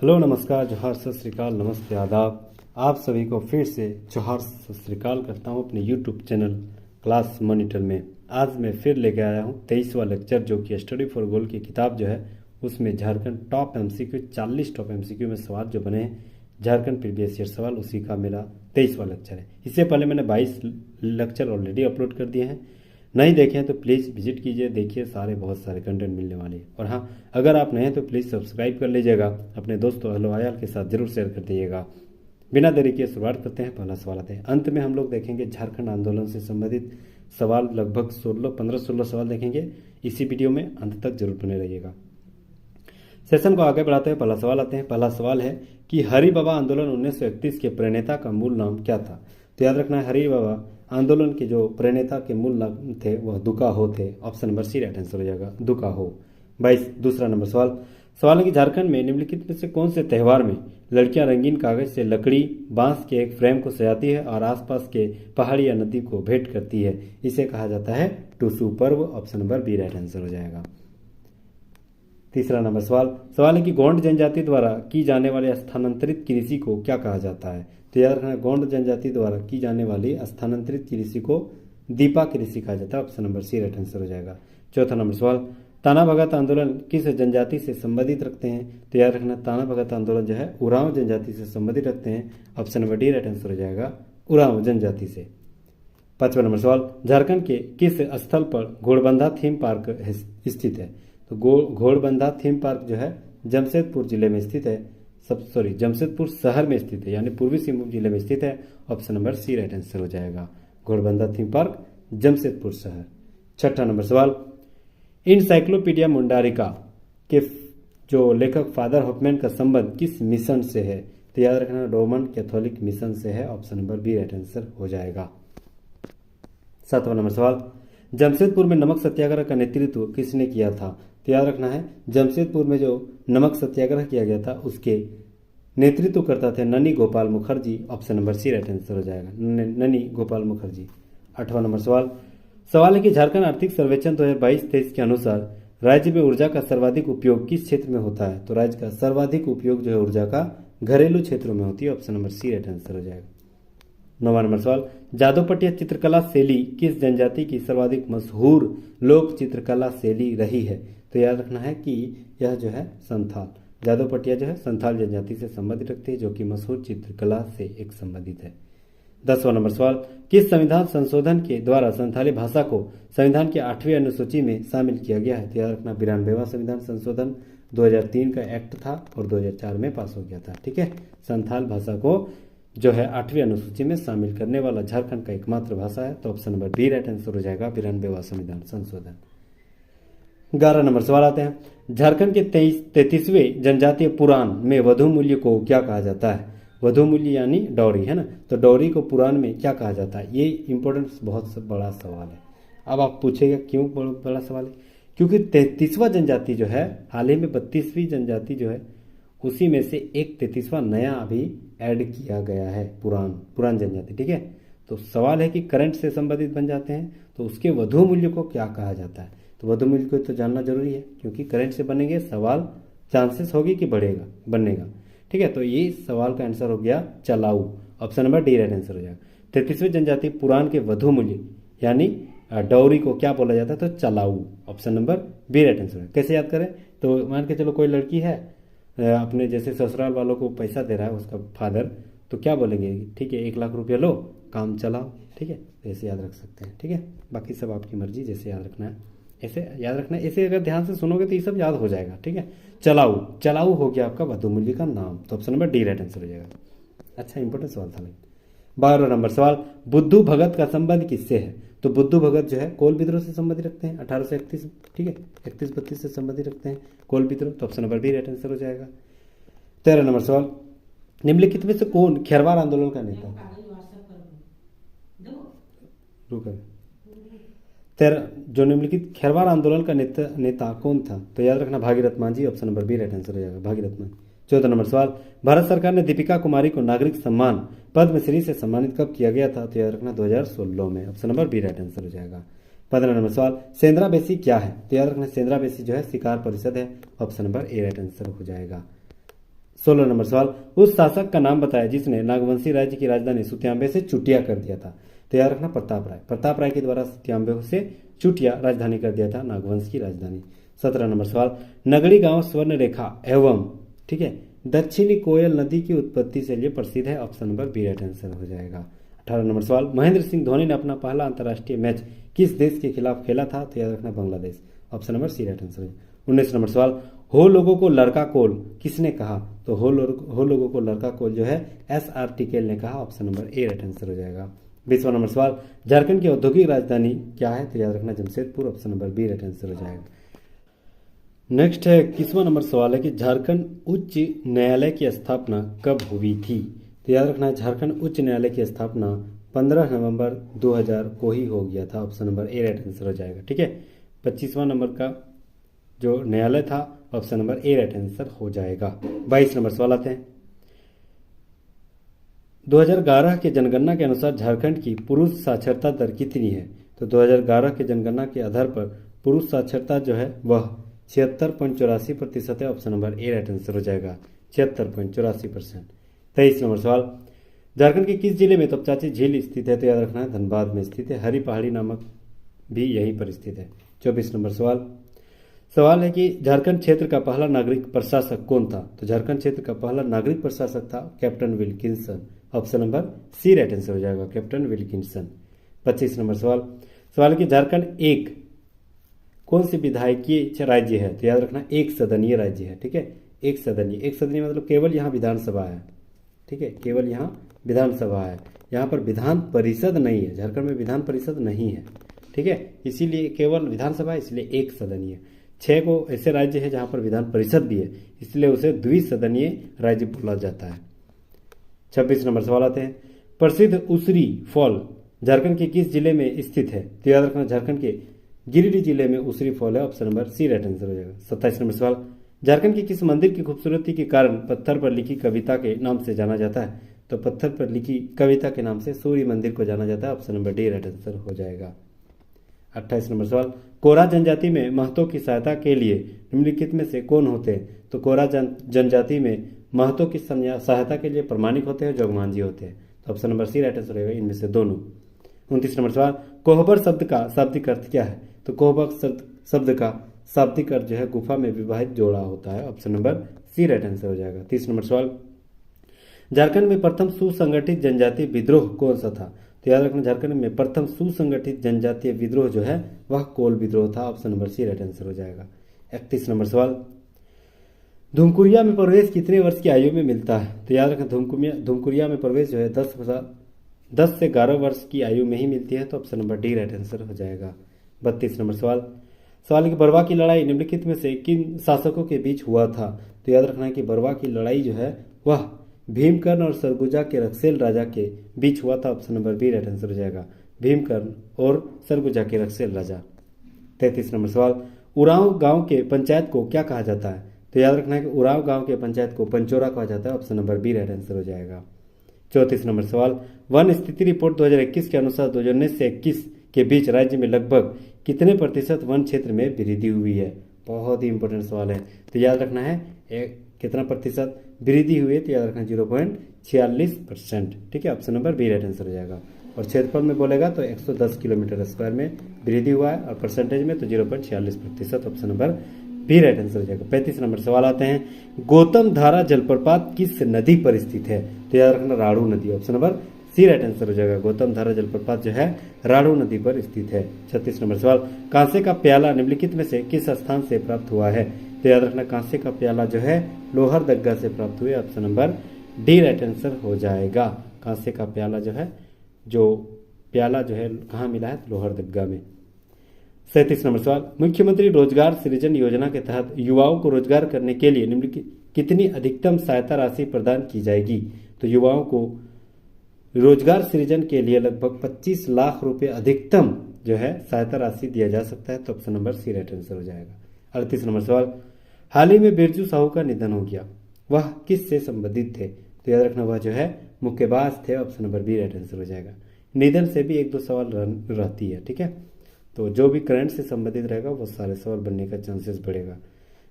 Hello, नमस्कार, जोहार, सत श्री अकाल, नमस्ते, आदाब। आप सभी को फिर से जोहार सत श्री अकाल करता हूँ अपने यूट्यूब चैनल क्लास मॉनिटर में। आज मैं फिर लेके आया हूँ 23वां लेक्चर, जो कि स्टडी फॉर गोल की किताब जो है उसमें Jharkhand top MCQ 40 top MCQ में सवाल जो बने हैं झारखंड प्रीवियस ईयर सवाल, उसी का मेरा 23वां लेक्चर है। इससे पहले मैंने 22 लेक्चर ऑलरेडी अपलोड कर दिए हैं। नहीं देखे हैं तो प्लीज़ विजिट कीजिए, देखिए, सारे बहुत सारे कंटेंट मिलने वाले हैं। और हाँ, अगर आप नए हैं तो प्लीज़ सब्सक्राइब कर लीजिएगा, अपने दोस्तों अहलो अयाल के साथ जरूर शेयर कर दीजिएगा। बिना देरी के शुरुआत करते हैं। पहला सवाल आते हैं। अंत में हम लोग देखेंगे झारखंड आंदोलन से संबंधित सवाल, लगभग 15-16 सवाल देखेंगे इसी वीडियो में। अंत तक जरूर बने रहिएगा। सेशन को आगे बढ़ाते हैं। पहला सवाल आते हैं। पहला सवाल है कि हरि बाबा आंदोलन 1931 के प्रणेता का मूल नाम क्या था? तो याद रखना है, हरि बाबा आंदोलन के जो प्रणेता के मूल नाम थे वह दुका हो थे। Option number C right answer हो जाएगा, दुका हो। 22 दूसरा नंबर सवाल है कि झारखंड में निम्नलिखित में से कौन से त्यौहार में लड़कियां रंगीन कागज से लकड़ी, बांस के एक फ्रेम को सजाती है और आसपास के पहाड़ी या नदी को भेंट करती है? इसे कहा जाता है टुसू पर्व। Option number B right answer हो जाएगा। तीसरा नंबर सवाल है कि गोंड जनजाति द्वारा की जाने वाली स्थानांतरित कृषि को क्या कहा जाता है? तो याद रखना, गोंड जनजाति द्वारा की जाने वाली स्थानांतरित कृषि को दीपा कृषि कहा जाता है। Option number C right answer हो जाएगा। चौथा नंबर ताना भगत आंदोलन किस जनजाति से संबंधित रखते हैं? तो याद रखना, ताना भगत आंदोलन जो है उरांव जनजाति से संबंधित रखते हैं। Option number D right answer हो जाएगा, उरांव जनजाति से। पांचवा नंबर झारखंड के किस स्थल पर घोड़बंधा थीम पार्क स्थित है? तो घोड़बंधा थीम पार्क जो है जमशेदपुर जिले में स्थित है। जमशेदपुर शहर में स्थित है, यानी पूर्वी सिंहभूम जिले में स्थित है। Option number C right answer हो जाएगा, घोड़बंधा थीम पार्क जमशेदपुर शहर। छठा नंबर इनसाइक्लोपीडिया मुंडारिका के जो लेखक फादर हॉफमैन का संबंध किस मिशन से है? तो याद रखना, रोमन कैथोलिक मिशन से है। Option number B right answer हो जाएगा। सातवां नंबर जमशेदपुर में नमक सत्याग्रह का नेतृत्व किसने किया था? तो याद रखना है, जमशेदपुर में जो नमक सत्याग्रह किया गया था उसके नेतृत्व करता थे Nani Gopal Mukherjee. Option number C right answer हो जाएगा, ननी गोपाल मुखर्जी। आठवां नंबर सवाल है कि झारखंड आर्थिक सर्वेक्षण 2022-23 के अनुसार राज्य में ऊर्जा का सर्वाधिक उपयोग किस क्षेत्र में होता है? तो राज्य का सर्वाधिक उपयोग जो है ऊर्जा का घरेलू क्षेत्रों में होती है। Option number C right answer हो जाएगा। नौवां नंबर जादोपटिया चित्रकला शैली किस जनजाति की सर्वाधिक मशहूर लोक चित्रकला शैली रही है? तो याद रखना है कि यह जो है संथाल, जादोपटिया जो है संथाल जनजाति से संबंधित रखती है, जो कि मशहूर चित्रकला से एक संबंधित है। 10वां नंबर किस संविधान संशोधन के द्वारा संथाली भाषा को संविधान की 8वीं अनुसूची में शामिल किया गया है? तो याद रखना, 92वां संविधान संशोधन 2003 का एक्ट था और 2004 में पास हो गया था। ठीक है, संथाल भाषा को जो है 8वीं अनुसूची में शामिल करने वाला झारखंड का एकमात्र भाषा है। तो option number B right answer हो जाएगा, 92वां संविधान संशोधन। 11 नंबर आते हैं। झारखंड के 33वें जनजातीय पुराण में वधु मूल्य को क्या कहा जाता है? वधु मूल्य यानी डौरी, है ना। तो डौरी को पुराण में क्या कहा जाता है? ये इंपॉर्टेंट बहुत बड़ा सवाल है। अब आप पूछेगा क्यों बड़ा सवाल है? क्योंकि 33वां जनजाति जो है, हाल ही में 32वीं जनजाति जो है उसी में से एक 33वां नया अभी ऐड किया गया है, पुरान जनजाति। ठीक है, तो सवाल है कि करंट से संबंधित बन जाते हैं तो उसके वधु मूल्य को क्या कहा जाता है? तो वधु मूल्य को तो जानना जरूरी है, क्योंकि करंट से बनेंगे सवाल, चांसेस होगी कि बनेगा। ठीक है, तो ये सवाल का आंसर हो गया चलाऊ। Option number D right answer हो जाएगा। 33वीं जनजाति पुराण के वधु मूल्य यानी डौरी को क्या बोला जाता है? तो चलाऊ। Option number B right answer है। कैसे याद करें? तो मान के चलो कोई लड़की है, अपने जैसे ससुराल वालों को पैसा दे रहा है उसका फादर, तो क्या बोलेंगे? ठीक है, 1 लाख रुपया लो, काम चलाओ। ठीक है, ऐसे याद रख सकते हैं। ठीक है, बाकी सब आपकी मर्जी, जैसे याद रखना है ऐसे याद रखना है। ऐसे अगर ध्यान से सुनोगे तो ये सब याद हो जाएगा। ठीक है, चलाऊ हो गया आपका वधु मूल्य का नाम। तो option number D right answer हो जाएगा। अच्छा, इंपॉर्टेंट सवाल था। 12वां नंबर बुद्धू भगत का संबंध किससे है? तो बुद्धू भगत जो है कोल विद्रोह से संबंधित रखते हैं, 1831। ठीक है, 31-32 से संबंधित रखते हैं कोल विद्रोह। तो option number B right answer हो जाएगा। 13 नंबर निम्नलिखित में से कौन खेरवार आंदोलन का नेता? जो निम्नलिखित खेरवार आंदोलन का नेता कौन था? तो याद रखना, Bhagirath Manjhi. Option number B right answer हो जाएगा, भागीरथ मांझी। 14 नंबर भारत सरकार ने दीपिका कुमारी को नागरिक सम्मान पद्मश्री से सम्मानित कब किया गया था? तो याद रखना, 2016 में। Option number B right answer हो जाएगा। 15 नंबर सेंद्रा बेसी क्या है? तो याद रखना, सेंद्रा बेसी जो है शिकार परिषद है। Option number A right answer हो जाएगा। 16 नंबर सवाल, उस शासक का नाम बताया जिसने नागवंशी राज्य की राजधानी सुत्यांबे से चुटिया कर दिया था। तो याद रखना प्रताप राय। प्रताप राय के द्वारा सुत्यांबे से चुटिया राजधानी कर दिया था नागवंश की राजधानी। 17 नंबर सवाल, नगरी गांव स्वर्ण रेखा एवं ठीक है दक्षिणी कोयल नदी की उत्पत्ति से लिए प्रसिद्ध है। Option number B right answer हो जाएगा। 18 नंबर सवाल, महेंद्र सिंह धोनी ने अपना पहला अंतर्राष्ट्रीय मैच किस देश के खिलाफ खेला था। तो याद रखना Bangladesh. Option number C right answer. 19 number सवाल, हो लोगों को लड़का कोल किसने कहा। तो हो लोगों को लड़का कोल जो है SR टिकेल ने कहा। Option number A right answer हो जाएगा। 20वां नंबर सवाल, झारखंड की औद्योगिक राजधानी क्या है। तो याद रखना Jamshedpur. Option number B right answer हो जाएगा। नेक्स्ट है 21वां नंबर सवाल है कि झारखंड उच्च न्यायालय की स्थापना कब हुई थी। तो याद रखना है झारखंड उच्च न्यायालय की स्थापना 15 नवंबर 2000 को ही हो गया था। Option number A right answer हो जाएगा। ठीक है, 25वां नंबर का जो न्यायालय था option number A right answer हो जाएगा। 22 नंबर सवाल आते हैं, 2011 के जनगणना के अनुसार झारखंड की पुरुष साक्षरता दर कितनी है। तो 2011 के जनगणना के आधार पर पुरुष साक्षरता जो है वह 76.84% है। Option number A right answer हो जाएगा, 76.84%। 23 नंबर सवाल, झारखंड के किस जिले में तपचाची झील स्थित है। तो याद रखना है धनबाद में स्थित है। हरी पहाड़ी नामक भी यहीं पर स्थित है। 24 नंबर सवाल है कि झारखंड क्षेत्र का पहला नागरिक प्रशासक कौन था। तो झारखंड क्षेत्र का पहला नागरिक प्रशासक था captain Wilkinson. Option number C right answer हो जाएगा, कैप्टन विल्किंसन। 25 नंबर सवाल है कि झारखंड एक कौन सी विधायकीय राज्य है। तो याद रखना एक सदनीय राज्य है। ठीक है, एक सदनीय मतलब केवल यहाँ विधानसभा है। ठीक है, केवल यहाँ विधानसभा है, यहाँ पर विधान परिषद नहीं है। झारखंड में विधान परिषद नहीं है। ठीक है, इसीलिए केवल विधानसभा है, इसलिए एक सदनीय। 6 को ऐसे राज्य है जहाँ पर विधान परिषद भी है, इसलिए उसे द्विसदनीय राज्य बोला जाता है। 26 नंबर सवाल आते हैं, प्रसिद्ध उसरी फॉल झारखंड के किस जिले में स्थित है। तो याद रखना झारखंड के गिरिडीह जिले में उसरी फॉल है। Option number C right answer हो जाएगा। 27 नंबर सवाल, झारखंड के किस मंदिर की खूबसूरती के कारण पत्थर पर लिखी कविता के नाम से जाना जाता है। तो पत्थर पर लिखी कविता के नाम से सूर्य मंदिर को जाना जाता है। Option number D right answer हो जाएगा। 28 नंबर सवाल, कोरा जनजाति में महतो की सहायता के लिए निम्नलिखित में से कौन होते हैं। तो कोरा जनजाति में महतो की सहायता के लिए प्रमाणिक होते हैं, जोगमान जी होते हैं। तो option number C right answer रहेगा इनमें से दोनों। 29 नंबर सवाल, कोहबर शब्द का शाब्दिक अर्थ क्या है। तो कोहबर शब्द का शाब्दिक अर्थ जो है गुफा में विवाहित जोड़ा होता है। Option number C right answer हो जाएगा। 30 नंबर सवाल, झारखंड में प्रथम सुसंगठित जनजातीय विद्रोह कौन सा था। तो याद रखना झारखंड में प्रथम सुसंगठित जनजातीय विद्रोह जो है वह कोल विद्रोह था। Option number C right answer हो जाएगा। 31 नंबर सवाल, धूमकुरिया में प्रवेश कितने वर्ष की आयु में मिलता है। तो याद रखना धूमकुरिया में प्रवेश जो है 10 से 11 वर्ष की आयु में ही मिलती है। तो option number D right answer हो जाएगा। 32 नंबर सवाल कि बरवा की लड़ाई निम्नलिखित में से किन शासकों के बीच हुआ था। तो याद रखना है कि बरवा की लड़ाई जो है वह भीमकर्ण और सरगुजा के रक्सेल राजा के बीच हुआ था। Option number B right answer हो जाएगा, भीमकर्ण और सरगुजा के रक्सेल राजा। 33 नंबर सवाल, उरांव गांव के पंचायत को क्या कहा जाता है। तो याद रखना है कि उरांव गांव के पंचायत को पंचोरा कहा जाता है। Option number B right answer हो जाएगा। 34 नंबर सवाल, वन स्थिति रिपोर्ट 2021 के अनुसार 2019 से 21 के बीच राज्य में लगभग कितने प्रतिशत वन क्षेत्र में वृद्धि हुई है। बहुत ही इंपॉर्टेंट सवाल है। तो याद रखना है कितना प्रतिशत वृद्धि हुई है। तो याद रखना 0.46%। ठीक है, option number B right answer हो जाएगा। और क्षेत्रफल में बोलेगा तो 110 किलोमीटर स्क्वायर में वृद्धि हुआ है, और परसेंटेज में तो 0.46%। Option number B right answer हो जाएगा। 35 नंबर सवाल आते हैं, गौतम धारा जलप्रपात किस नदी पर स्थित है। तो याद रखना राड़ू नदी। Option number C right answer हो जाएगा। गौतम धारा जलप्रपात जो है राड़ू नदी पर स्थित है। 36 नंबर सवाल, कांसे का प्याला निम्नलिखित में से किस स्थान से प्राप्त हुआ है। तो याद रखना कांसे का प्याला जो है लोहरदग्गा से प्राप्त हुए। Option number D right answer हो जाएगा। कांसे का प्याला जो है कहाँ मिला है, लोहरदग्गा में। 37 नंबर सवाल, मुख्यमंत्री रोजगार सृजन योजना के तहत युवाओं को रोजगार करने के लिए निम्नलिखित कितनी अधिकतम सहायता राशि प्रदान की जाएगी। तो युवाओं को रोजगार सृजन के लिए लगभग 25 लाख रुपए अधिकतम जो है सहायता राशि दिया जा सकता है। तो option number C right answer हो जाएगा। 38 नंबर सवाल, हाल ही में बिरजू साहू का निधन हो गया, वह किस से संबंधित थे। तो याद रखना वह जो है मुक्केबाज थे। Option number B right answer हो जाएगा। निधन से भी 1-2 सवाल रहती है। ठीक है, तो जो भी करंट से संबंधित रहेगा वो सारे सवाल बनने का चांसेस बढ़ेगा।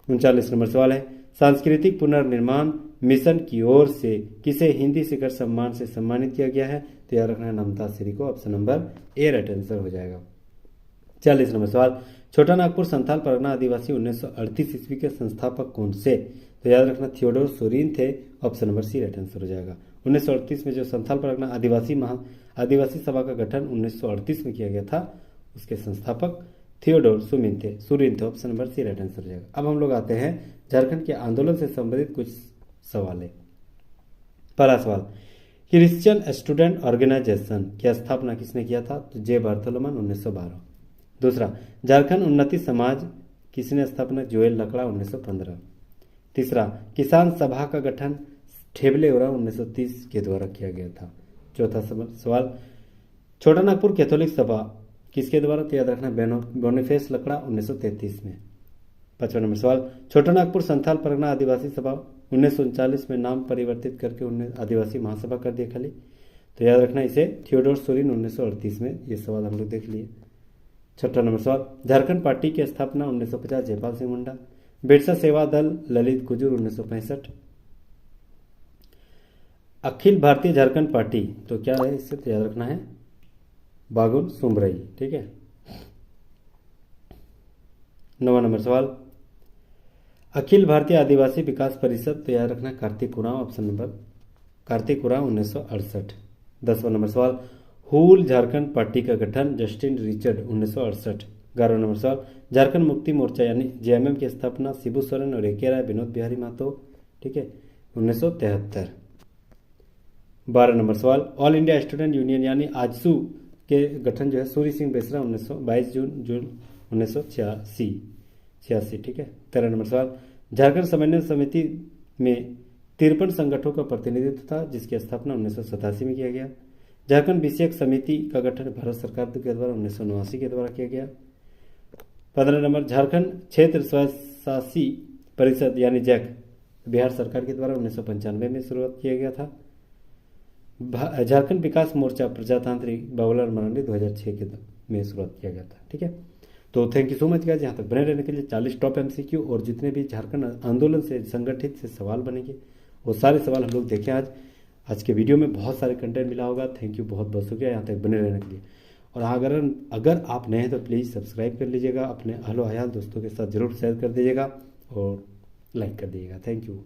39 नंबर सवाल है, सांस्कृतिक पुनर्निर्माण मिशन की ओर से किसे हिंदी शिखर सम्मान से सम्मानित किया गया है? तो याद रखना है नमता श्री को। Option number A right answer हो जाएगा। 40 नंबर सवाल, छोटा नागपुर संथाल परगना आदिवासी 1938 ईस्वी के संस्थापक कौन से? तो याद रखना थियोडोर सोरेन थे। Option number C right answer हो जाएगा। 1938 में जो संथाल परगना आदिवासी सभा का गठन 1938 में किया गया था, उसके संस्थापक थियोडोर सोरेन थे। Option number C right answer हो जाएगा। अब हम लोग आते हैं झारखंड के आंदोलन से संबंधित कुछ सवाल है। पहला सवाल, क्रिश्चियन स्टूडेंट ऑर्गेनाइजेशन की स्थापना किसने किया था? तो जे बार्थोलोमन 1912। दूसरा, झारखंड उन्नति समाज किसने स्थापना? जोएल लकड़ा 1915। तीसरा, किसान सभा का गठन ठेबले उरांव 1930 के द्वारा किया गया था। चौथा सवाल, छोटा नागपुर कैथोलिक सभा किसके द्वारा? तो याद रखना बोनीफेस लकड़ा 1933 में। 55 नंबर सवाल, छोटा नागपुर संथाल परगना आदिवासी सभा 1939 में नाम परिवर्तित करके उन्हें आदिवासी महासभा कर दिया खाली। तो याद रखना इसे थियोडोर सोरेन 1938 में। ये सवाल हम लोग देख लिए। 6 नंबर सवाल, झारखंड पार्टी की स्थापना 1950 जयपाल सिंह मुंडा। बिरसा सेवा दल ललित कुजूर 1965। अखिल भारतीय झारखंड पार्टी तो क्या है इससे? तो याद रखना है बागुन सुमरई। ठीक है। 9 नंबर सवाल, अखिल भारतीय आदिवासी विकास परिषद तो याद रखना कार्तिक उरांव। Option number Kartik Oraon 1968। 10वां नंबर सवाल, हूल झारखंड पार्टी का गठन जस्टिन रिचर्ड 1968। 11वां नंबर सवाल, झारखंड मुक्ति मोर्चा यानी जेएमएम की स्थापना शिबू सोरेन और एके राय विनोद बिहारी महतो। ठीक है, 1973। 12 नंबर सवाल, ऑल इंडिया स्टूडेंट यूनियन यानी आजसू के गठन जो है सूर्य सिंह बेसरा 22 जून 1986। ठीक है। 13 नंबर सवाल, झारखंड समन्वय समिति में 53 संगठनों का प्रतिनिधित्व था जिसकी स्थापना 1987 में किया गया। झारखंड विषयक समिति का गठन भारत सरकार के द्वारा 1989 के द्वारा किया गया। 15 नंबर, झारखंड क्षेत्र स्वशासी परिषद यानी जैक बिहार सरकार के द्वारा 1995 में शुरुआत किया गया था। झारखंड विकास मोर्चा प्रजातांत्रिक बाबूलाल मरांडी 2006 में शुरुआत किया गया था। ठीक है। तो thank you so much guys, यहाँ तक बने रहने के लिए। 40 टॉप एमसीक्यू और जितने भी झारखंड आंदोलन से संगठित से सवाल बनेंगे वो सारे सवाल हम लोग देखें आज के वीडियो में बहुत सारे कंटेंट मिला होगा। थैंक यू, बहुत बहुत शुक्रिया यहाँ तक बने रहने के लिए। और अगर आप नए हैं तो प्लीज़ सब्सक्राइब कर लीजिएगा, अपने अहलो अयाल दोस्तों के साथ जरूर शेयर कर दीजिएगा और लाइक कर दीजिएगा। Thank you.